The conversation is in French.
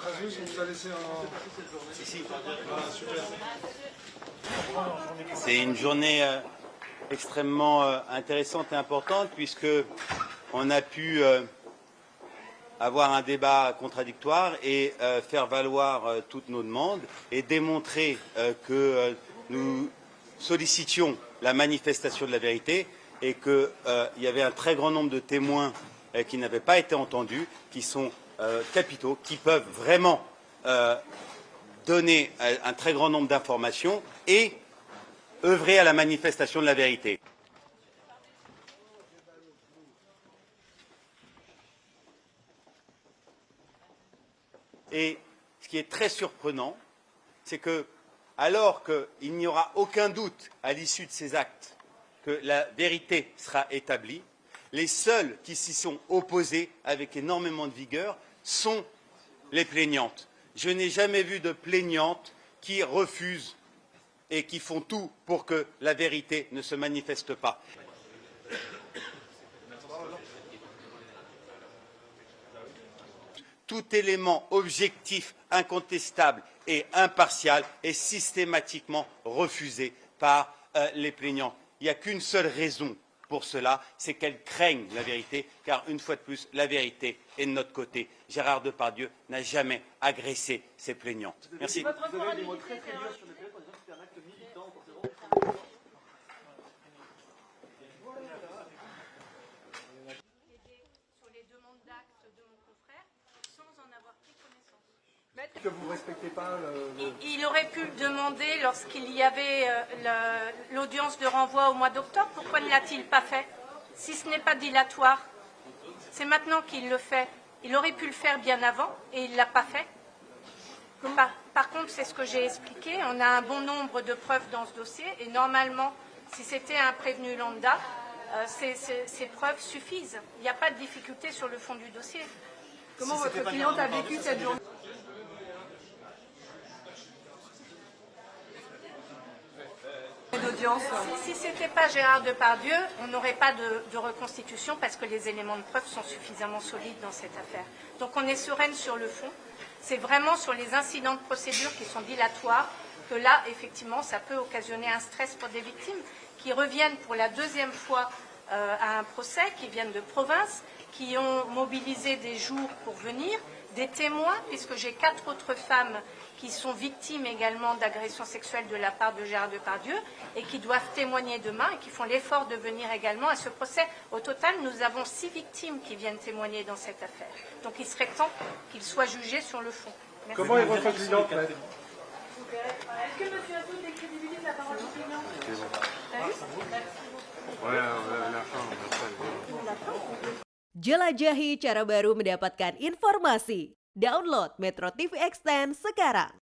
Azus, on vous a laissé un... Si. Voilà, super. C'est une journée extrêmement intéressante et importante puisque on a pu avoir un débat contradictoire et faire valoir toutes nos demandes et démontrer que nous sollicitions la manifestation de la vérité et qu'il y avait un très grand nombre de témoins qui n'avaient pas été entendus, qui sont capitaux, qui peuvent vraiment donner un très grand nombre d'informations et œuvrer à la manifestation de la vérité. Et ce qui est très surprenant, c'est que, alors qu'il n'y aura aucun doute à l'issue de ces actes que la vérité sera établie, les seuls qui s'y sont opposés avec énormément de vigueur sont les plaignantes. Je n'ai jamais vu de plaignantes qui refusent et qui font tout pour que la vérité ne se manifeste pas. Tout élément objectif, incontestable et impartial est systématiquement refusé par les plaignants. Il n'y a qu'une seule raison pour cela, c'est qu'elles craignent la vérité, car une fois de plus, la vérité est de notre côté. Gérard Depardieu n'a jamais agressé ses plaignantes. Merci. Vous avez des mots très très durs sur le fait en disant que c'était un acte militant pour ces sur les demandes d'actes de mon confrère sans en avoir pris connaissance. que vous ne respectez pas Il aurait pu le demander lorsqu'il y avait l'audience de renvoi au mois d'octobre. Pourquoi ne l'a-t-il pas fait? Si ce n'est pas dilatoire, c'est maintenant qu'il le fait. Il aurait pu le faire bien avant et il ne l'a pas fait. Par contre, c'est ce que j'ai expliqué, on a un bon nombre de preuves dans ce dossier et normalement, si c'était un prévenu lambda, ces preuves suffisent. Il n'y a pas de difficulté sur le fond du dossier. Comment votre cliente a vécu cette journée d'audience? Si ce n'était pas Gérard Depardieu, on n'aurait pas de reconstitution parce que les éléments de preuve sont suffisamment solides dans cette affaire. Donc on est sereine sur le fond. C'est vraiment sur les incidents de procédure qui sont dilatoires que là, effectivement, ça peut occasionner un stress pour des victimes qui reviennent pour la deuxième fois à un procès, qui viennent de province, qui ont mobilisé des jours pour venir, des témoins, puisque j'ai 4 autres femmes qui sont victimes également d'agressions sexuelles de la part de Gérard Depardieu et qui doivent témoigner demain et qui font l'effort de venir également à ce procès. Au total, nous avons 6 victimes qui viennent témoigner dans cette affaire. Donc il serait temps qu'ils soient jugés sur le fond. Merci. Comment est votre cliente? Est-ce que M. Azouz décrédibilise la parole du client? Jelajahi cara baru mendapatkan informasi. Download Metro TV Extend sekarang.